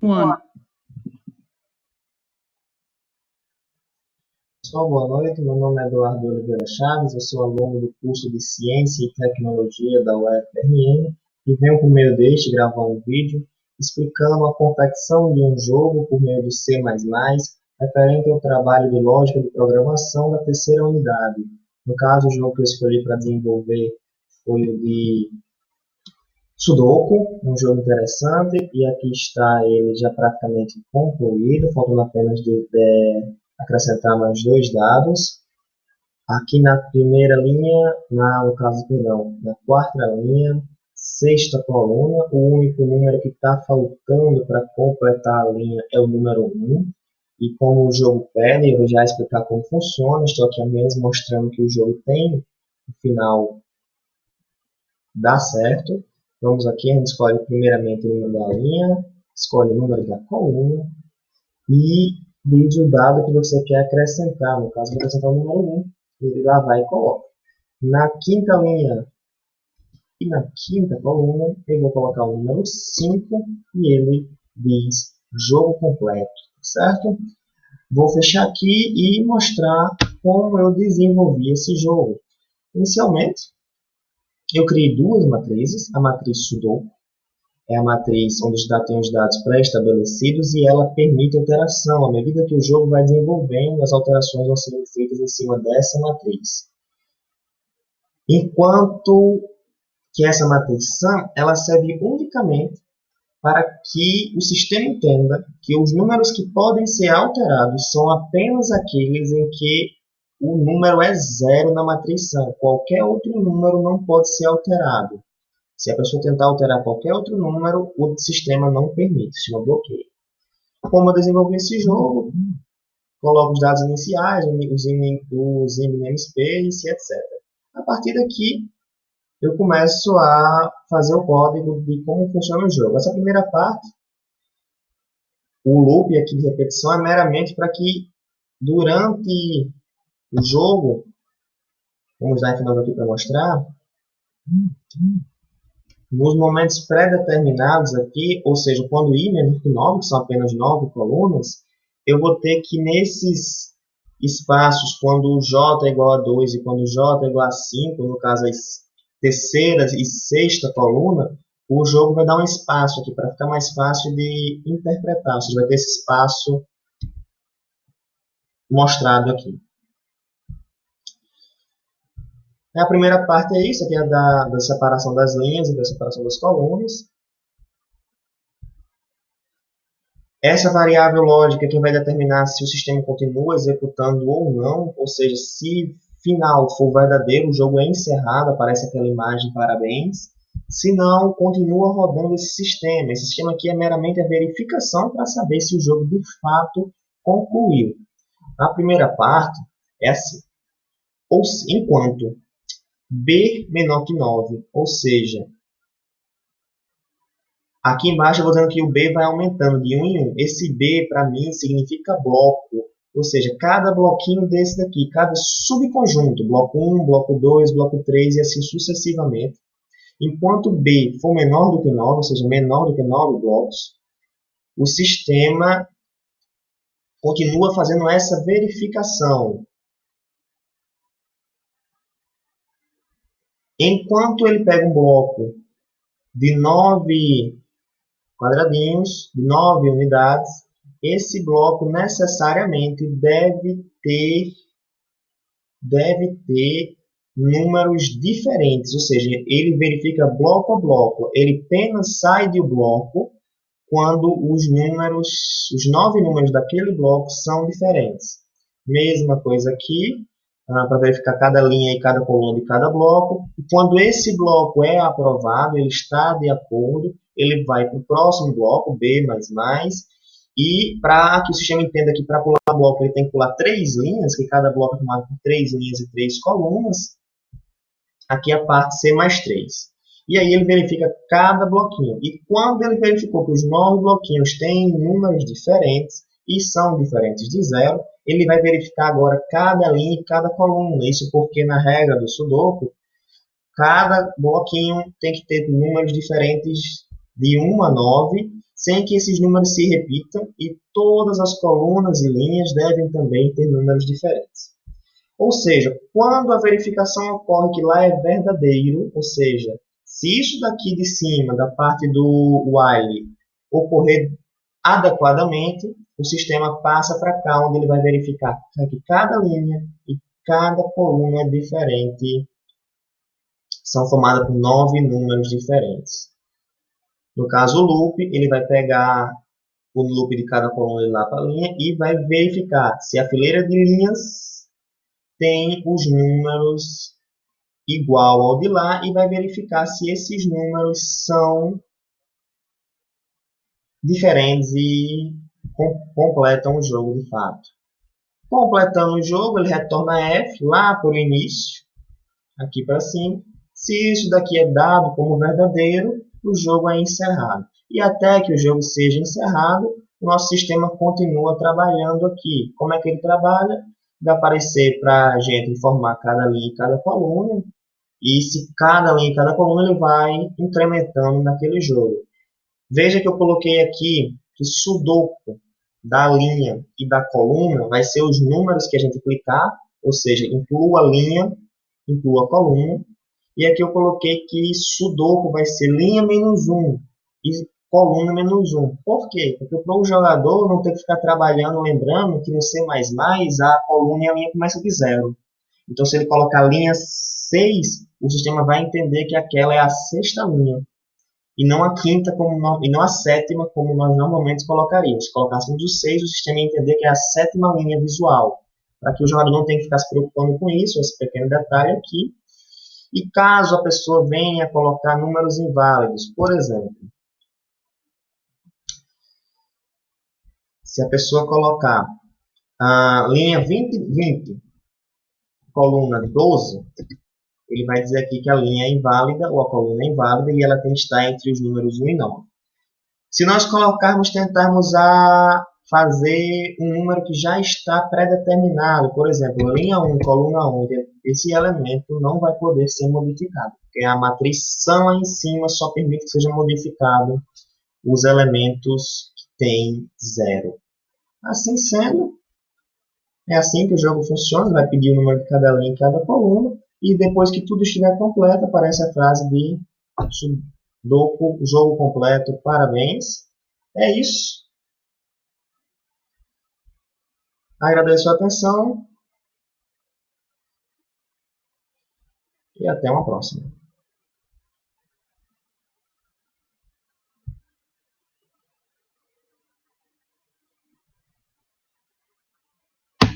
One. Pessoal, boa noite. Meu nome é Eduardo Oliveira Chaves, eu sou aluno do curso de Ciência e Tecnologia da UFRN e venho por meio deste gravar um vídeo explicando a confecção de um jogo por meio do C++, referente ao trabalho de lógica de programação da terceira unidade. No caso, o jogo que eu escolhi para desenvolver foi o de Sudoku, um jogo interessante, e aqui está ele já praticamente concluído, faltando apenas acrescentar mais dois dados. Aqui na primeira linha, no caso, perdão, na quarta linha, sexta coluna, o único número que está faltando para completar a linha é o número 1. E como o jogo pede, eu vou já explicar como funciona. Estou aqui apenas mostrando que o jogo tem, no final, dá certo. Vamos aqui, a gente escolhe primeiramente o número da linha, escolhe o número da coluna e diz o dado que você quer acrescentar. No caso, vou acrescentar o número 1, ele lá vai e coloca. Na quinta linha e na quinta coluna, eu vou colocar o número 5 e ele diz jogo completo, certo? Vou fechar aqui e mostrar como eu desenvolvi esse jogo. Inicialmente, eu criei duas matrizes, a matriz Sudoku, é a matriz onde tem os dados pré-estabelecidos e ela permite alteração. À medida que o jogo vai desenvolvendo, as alterações vão sendo feitas em cima dessa matriz. Enquanto que essa matriz sum, ela serve unicamente para que o sistema entenda que os números que podem ser alterados são apenas aqueles em que o número é zero na matriz sum. Qualquer outro número não pode ser alterado. Se a pessoa tentar alterar qualquer outro número, o sistema não permite, se chama bloqueio. Como eu desenvolvi esse jogo, coloco os dados iniciais, os namespace, etc. A partir daqui, eu começo a fazer o código de como funciona o jogo. Essa primeira parte, o loop aqui de repetição, é meramente para que durante o jogo, vamos dar final aqui para mostrar, nos momentos pré-determinados aqui, ou seja, quando i menor que 9, que são apenas 9 colunas, eu vou ter que nesses espaços, quando o j é igual a 2 e quando o j é igual a 5, no caso as terceira e sexta coluna, o jogo vai dar um espaço aqui para ficar mais fácil de interpretar. Ou seja, vai ter esse espaço mostrado aqui. A primeira parte é isso, aqui é da separação das linhas e da separação das colunas. Essa variável lógica é quem vai determinar se o sistema continua executando ou não, ou seja, se final for verdadeiro, o jogo é encerrado, aparece aquela imagem parabéns. Se não, continua rodando esse sistema. Esse sistema aqui é meramente a verificação para saber se o jogo de fato concluiu. A primeira parte é assim. Enquanto b menor que 9, ou seja, aqui embaixo eu vou dizendo que o B vai aumentando de 1 em 1. Esse B, para mim, significa bloco. Ou seja, cada bloquinho desse daqui, cada subconjunto, bloco 1, bloco 2, bloco 3 e assim sucessivamente. Enquanto B for menor do que 9, ou seja, menor do que 9 blocos, o sistema continua fazendo essa verificação. Enquanto ele pega um bloco de 9 quadradinhos, de 9 unidades, esse bloco necessariamente deve ter números diferentes, ou seja, ele verifica bloco a bloco. Ele apenas sai do bloco quando os 9 números daquele bloco são diferentes. Mesma coisa aqui, para verificar cada linha e cada coluna de cada bloco. E quando esse bloco é aprovado, ele está de acordo, ele vai para o próximo bloco, B++, e para que o sistema entenda que para pular bloco ele tem que pular 3 linhas, que cada bloco é formado por 3 linhas e 3 colunas, aqui a parte C mais 3. E aí ele verifica cada bloquinho. E quando ele verificou que os 9 bloquinhos têm números diferentes e são diferentes de zero, ele vai verificar agora cada linha e cada coluna. Isso porque na regra do Sudoku, cada bloquinho tem que ter números diferentes de 1 a 9 sem que esses números se repitam, e todas as colunas e linhas devem também ter números diferentes. Ou seja, quando a verificação ocorre que lá é verdadeiro, ou seja, se isso daqui de cima, da parte do while, ocorrer adequadamente, o sistema passa para cá, onde ele vai verificar que cada linha e cada coluna é diferente, são formadas por 9 números diferentes. No caso, o loop, ele vai pegar o loop de cada coluna lá para a linha e vai verificar se a fileira de linhas tem os números igual ao de lá e vai verificar se esses números são diferentes e completam o jogo de fato. Completando o jogo, ele retorna F lá para o início, aqui para cima. Se isso daqui é dado como verdadeiro, o jogo é encerrado. E até que o jogo seja encerrado, o nosso sistema continua trabalhando aqui. Como é que ele trabalha? Vai aparecer para a gente informar cada linha e cada coluna. E se cada linha e cada coluna ele vai incrementando naquele jogo. Veja que eu coloquei aqui que sudoku da linha e da coluna vai ser os números que a gente clicar, ou seja, inclua a linha, inclua a coluna. E aqui eu coloquei que sudoku vai ser linha menos 1 e coluna menos 1. Por quê? Porque para o jogador não ter que ficar trabalhando, lembrando que no C++ a coluna e a linha começam de zero. Então, se ele colocar linha 6, o sistema vai entender que aquela é a sexta linha e não a quinta e não a sétima, como nós normalmente colocaríamos. Se colocássemos o 6, o sistema ia entender que é a sétima linha visual, para que o jogador não tenha que ficar se preocupando com isso, esse pequeno detalhe aqui. E caso a pessoa venha colocar números inválidos, por exemplo, se a pessoa colocar a linha 20, coluna 12, ele vai dizer aqui que a linha é inválida ou a coluna é inválida e ela tem que estar entre os números 1 e 9. Se nós tentarmos fazer um número que já está pré-determinado, por exemplo, linha 1, coluna 1, esse elemento não vai poder ser modificado, porque a matrição lá em cima só permite que seja modificado os elementos que têm 0. Assim sendo, é assim que o jogo funciona, vai pedir o número de cada linha e cada coluna, e depois que tudo estiver completo, aparece a frase de Sudoku, jogo completo, parabéns. É isso. Agradeço a atenção e até uma próxima.